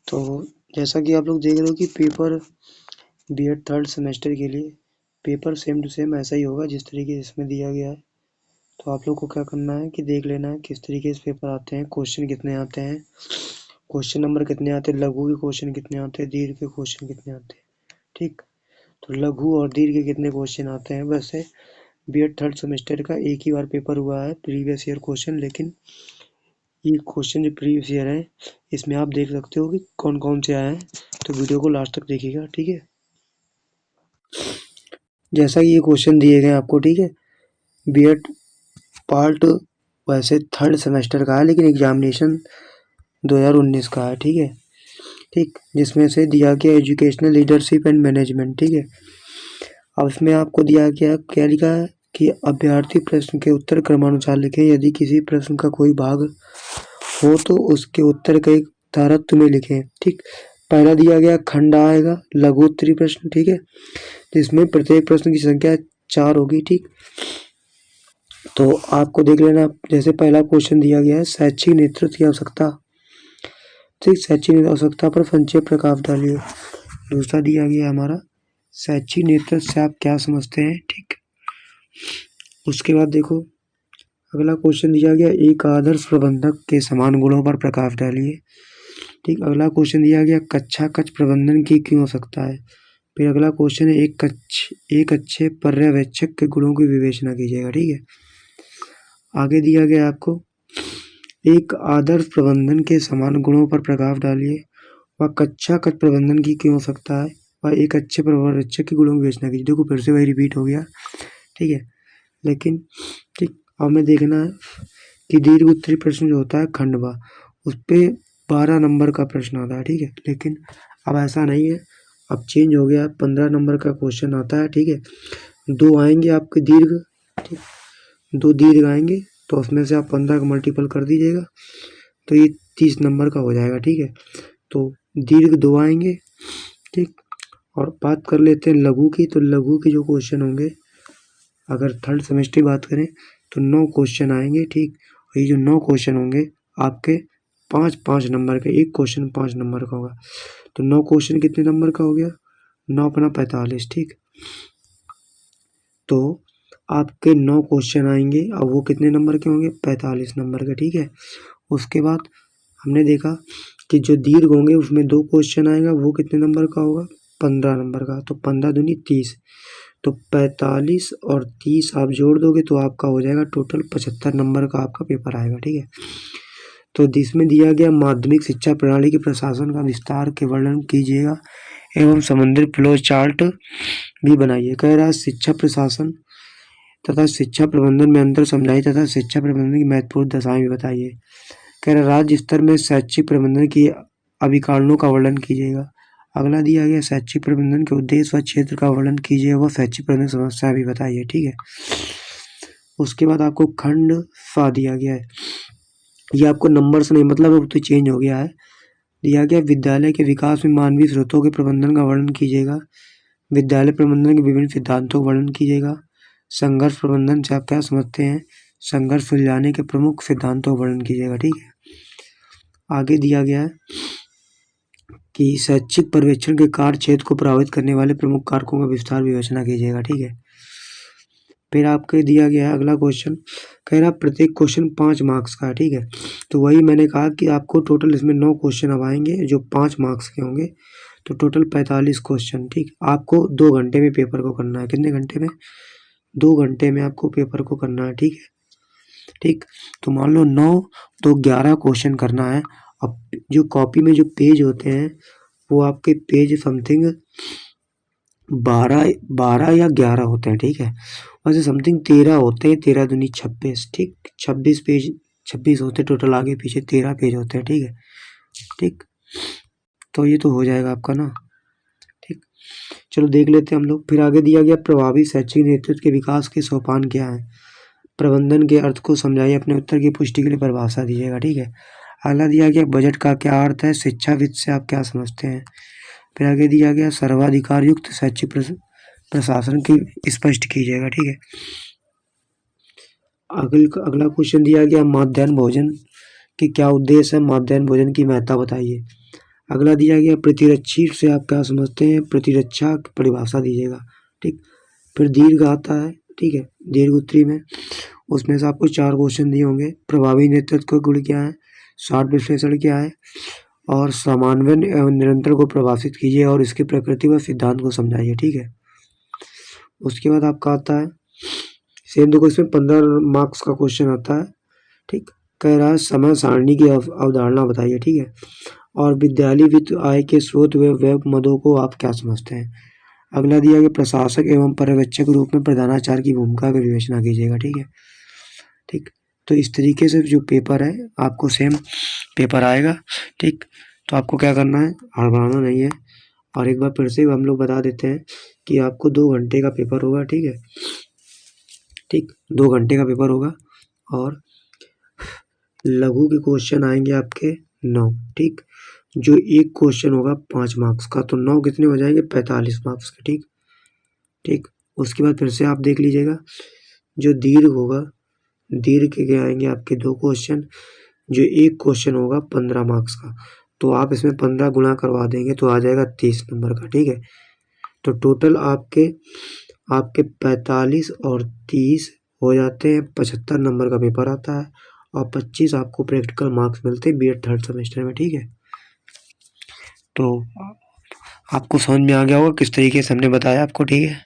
तो जैसा कि आप लोग देख रहे हो कि पेपर बीएड थर्ड सेमेस्टर के लिए पेपर सेम टू सेम ऐसा ही होगा जिस तरीके से इसमें दिया गया है। तो आप लोग को क्या करना है कि देख लेना है किस तरीके से पेपर आते हैं, क्वेश्चन कितने आते हैं, क्वेश्चन नंबर कितने आते हैं, लघु के क्वेश्चन कितने आते हैं, दीर्घ के क्वेश्चन कितने आते हैं। ठीक, तो लघु और दीर्घ के कितने क्वेश्चन आते हैं। वैसे बीएड थर्ड सेमेस्टर का एक ही बार पेपर हुआ है प्रीवियस ईयर क्वेश्चन, लेकिन ये क्वेश्चन जो प्रीवियस ईयर है इसमें आप देख सकते हो कि कौन कौन से आए हैं। तो वीडियो को लास्ट तक देखिएगा, ठीक है। जैसा कि ये क्वेश्चन दिए गए आपको, ठीक है, बीएड पार्ट वैसे थर्ड सेमेस्टर का है लेकिन एग्जामिनेशन 2019 का है, ठीक है। ठीक, जिसमें से दिया गया एजुकेशनल लीडरशिप एंड मैनेजमेंट, ठीक है। अब इसमें आपको दिया गया क्या लिखा है कि अभ्यर्थी प्रश्न के उत्तर क्रमानुसार लिखें। यदि किसी प्रश्न का कोई भाग हो तो उसके उत्तर का एक तारतम्य में लिखें। ठीक, पहला दिया गया खंड आएगा लघु उत्तरीय प्रश्न, ठीक है, जिसमें प्रत्येक प्रश्न की संख्या 4 होगी। ठीक, तो आपको देख लेना, जैसे पहला क्वेश्चन दिया गया है शैक्षिक नेतृत्व की आवश्यकता। ठीक, शैक्षिक आवश्यकता पर संक्षेप प्रकाश डालिए। दूसरा दिया गया हमारा शैक्षिक नेतृत्व से आप क्या समझते हैं। ठीक, उसके बाद देखो अगला क्वेश्चन दिया गया एक आदर्श प्रबंधक के समान गुणों पर प्रकाश डालिए। ठीक, अगला क्वेश्चन दिया गया कक्षा कक्ष प्रबंधन की क्यों आवश्यकता है। फिर अगला क्वेश्चन है एक अच्छे पर्यवेक्षक के गुणों की विवेचना कीजिएगा। ठीक है, आगे दिया गया आपको एक आदर्श प्रबंधन के समान गुणों पर प्रकाश डालिए। वह कक्षा कक्ष प्रबंधन की क्यों आवश्यकता है, वह एक अच्छे पर्यवेक्षक के गुणों की विवेचना कीजिए। देखो फिर से वही रिपीट हो गया, ठीक है, लेकिन ठीक हमें देखना है कि दीर्घ उत्तरीय प्रश्न जो होता है खंडवा, उस पर 12 नंबर का प्रश्न आता है। ठीक है, लेकिन अब ऐसा नहीं है, अब चेंज हो गया, 15 नंबर का क्वेश्चन आता है। ठीक है, 2 आएंगे आपके दीर्घ, ठीक, 2 दीर्घ आएंगे तो उसमें से आप 15 का मल्टीपल कर दीजिएगा तो ये 30 नंबर का हो जाएगा। ठीक है, तो दीर्घ 2 आएंगे। ठीक, और बात कर लेते हैं लघु की। तो लघु के जो क्वेश्चन होंगे अगर थर्ड सेमेस्टर की बात करें तो 9 क्वेश्चन आएंगे। ठीक, ये जो 9 क्वेश्चन होंगे आपके 5-5 नंबर के, एक क्वेश्चन 5 नंबर का होगा। तो 9 क्वेश्चन कितने नंबर का हो गया, 9 अपना 45। ठीक, तो आपके 9 क्वेश्चन आएंगे, अब वो कितने नंबर के होंगे, 45 नंबर के। ठीक है, उसके बाद हमने देखा कि जो दीर्घ होंगे उसमें 2 क्वेश्चन आएगा, वो कितने नंबर का होगा, 15 नंबर का। तो 15 दूनी 30, तो 45 और 30 आप जोड़ दोगे तो आपका हो जाएगा टोटल 75 नंबर का आपका पेपर आएगा। ठीक है, तो जिसमें दिया गया माध्यमिक शिक्षा प्रणाली के प्रशासन का विस्तार के वर्णन कीजिएगा एवं संबंधित फ्लो चार्ट भी बनाइए। कह रहा है शिक्षा प्रशासन तथा शिक्षा प्रबंधन में अंतर समझाइए तथा शिक्षा प्रबंधन की महत्वपूर्ण दशाएं भी बताइए। कह रहा राज्य स्तर में शैक्षिक प्रबंधन की अभिकारणों का वर्णन कीजिएगा। अगला दिया गया शैक्षिक प्रबंधन के उद्देश्य व क्षेत्र का वर्णन कीजिए व शैक्षिक प्रबंधन समस्या भी बताइए। ठीक है, उसके बाद आपको खंड सा दिया गया है, ये आपको नंबर से नहीं मतलब अब तो चेंज हो गया है। दिया गया विद्यालय के विकास में मानवीय स्रोतों के प्रबंधन का वर्णन कीजिएगा। विद्यालय प्रबंधन के विभिन्न सिद्धांतों का वर्णन कीजिएगा। संघर्ष प्रबंधन से आप क्या समझते हैं, संघर्ष सुलझाने के प्रमुख सिद्धांतों का वर्णन कीजिएगा। ठीक है, आगे दिया गया है कि शैक्षिक पर्यवेक्षण के कार्य क्षेत्र को प्रभावित करने वाले प्रमुख कारकों का विस्तार विवेचना कीजिएगा। ठीक है, फिर आपके दिया गया है अगला क्वेश्चन, कह रहा प्रत्येक क्वेश्चन 5 मार्क्स का है। ठीक है, तो वही मैंने कहा कि आपको टोटल इसमें 9 क्वेश्चन अब आएंगे जो 5 मार्क्स के होंगे, तो टोटल 45 क्वेश्चन। ठीक, आपको 2 घंटे में पेपर को करना है। कितने घंटे में, 2 घंटे में आपको पेपर को करना है। ठीक है, ठीक, तो मान लो 9 तो 11 क्वेश्चन करना है। अब जो कॉपी में जो पेज होते हैं वो आपके पेज समथिंग 12 या 11 होते हैं। ठीक है, वैसे समथिंग 13 होते हैं, 13 दूनी 26। ठीक, 26 पेज 26 होते हैं टोटल, आगे पीछे 13 पेज होते हैं। ठीक है, ठीक, तो ये तो हो जाएगा आपका ना। ठीक, चलो देख लेते हैं हम लोग। फिर आगे दिया गया प्रभावी शैक्षिक नेतृत्व के विकास के सोपान क्या है। प्रबंधन के अर्थ को समझाइए, अपने उत्तर की पुष्टि के लिए परिभाषा दीजिएगा। ठीक है, अगला दिया गया बजट का क्या अर्थ है, शिक्षा वित्त से आप क्या समझते हैं। फिर आगे दिया गया सर्वाधिकार युक्त शैक्षिक प्रशासन की स्पष्ट कीजिएगा। ठीक है, अगला क्वेश्चन दिया गया मध्याह्न भोजन के क्या उद्देश्य है, मध्याह्न भोजन की महत्ता बताइए। अगला दिया गया प्रतिरक्षी से आप क्या समझते हैं, प्रतिरक्षा की परिभाषा दीजिएगा, ठीक। फिर दीर्घ आता है, ठीक है, दीर्घ उत्तरी में उसमें से आपको 4 क्वेश्चन दिए होंगे। प्रभावी नेतृत्व का गुण क्या है, शॉर्ट विश्लेषण क्या है, और समन्वय एवं निरंतर को प्रभावित कीजिए और इसकी प्रकृति व सिद्धांत को समझाइए, ठीक है। उसके बाद आपका आता है सेम, देखो इसमें 15 मार्क्स का क्वेश्चन आता है, ठीक। कह रहा है समय सारणी की अवधारणा बताइए, ठीक है। और विद्यालय वित्त आय के स्रोत व व्यय मदों को आप क्या समझते हैं। अगला दिया गया प्रशासक एवं पर्यवेक्षक के रूप में प्रधानाचार्य की भूमिका की विवेचना कीजिएगा, ठीक है, ठीक। तो इस तरीके से जो पेपर है आपको सेम पेपर आएगा, ठीक। तो आपको क्या करना है, हड़बड़ाना नहीं है। और एक बार फिर से हम लोग बता देते हैं कि आपको 2 घंटे का पेपर होगा, ठीक है, ठीक। 2 घंटे का पेपर होगा और लघु के क्वेश्चन आएंगे आपके 9, ठीक। जो एक क्वेश्चन होगा 5 मार्क्स का, तो 9 कितने हो जाएंगे, 45 मार्क्स के, ठीक, ठीक। उसके बाद फिर से आप देख लीजिएगा जो दीर्घ होगा, दीर्घ के आएंगे आपके 2 क्वेश्चन, जो एक क्वेश्चन होगा 15 मार्क्स का, तो आप इसमें 15 गुणा करवा देंगे तो आ जाएगा 30 नंबर का, ठीक है। तो टोटल आपके 45 और 30 हो जाते हैं 75 नंबर का पेपर आता है और 25 आपको प्रैक्टिकल मार्क्स मिलते हैं बीएड 3rd सेमेस्टर में, ठीक है। तो आपको समझ में आ गया होगा किस तरीके से हमने बताया आपको, ठीक है।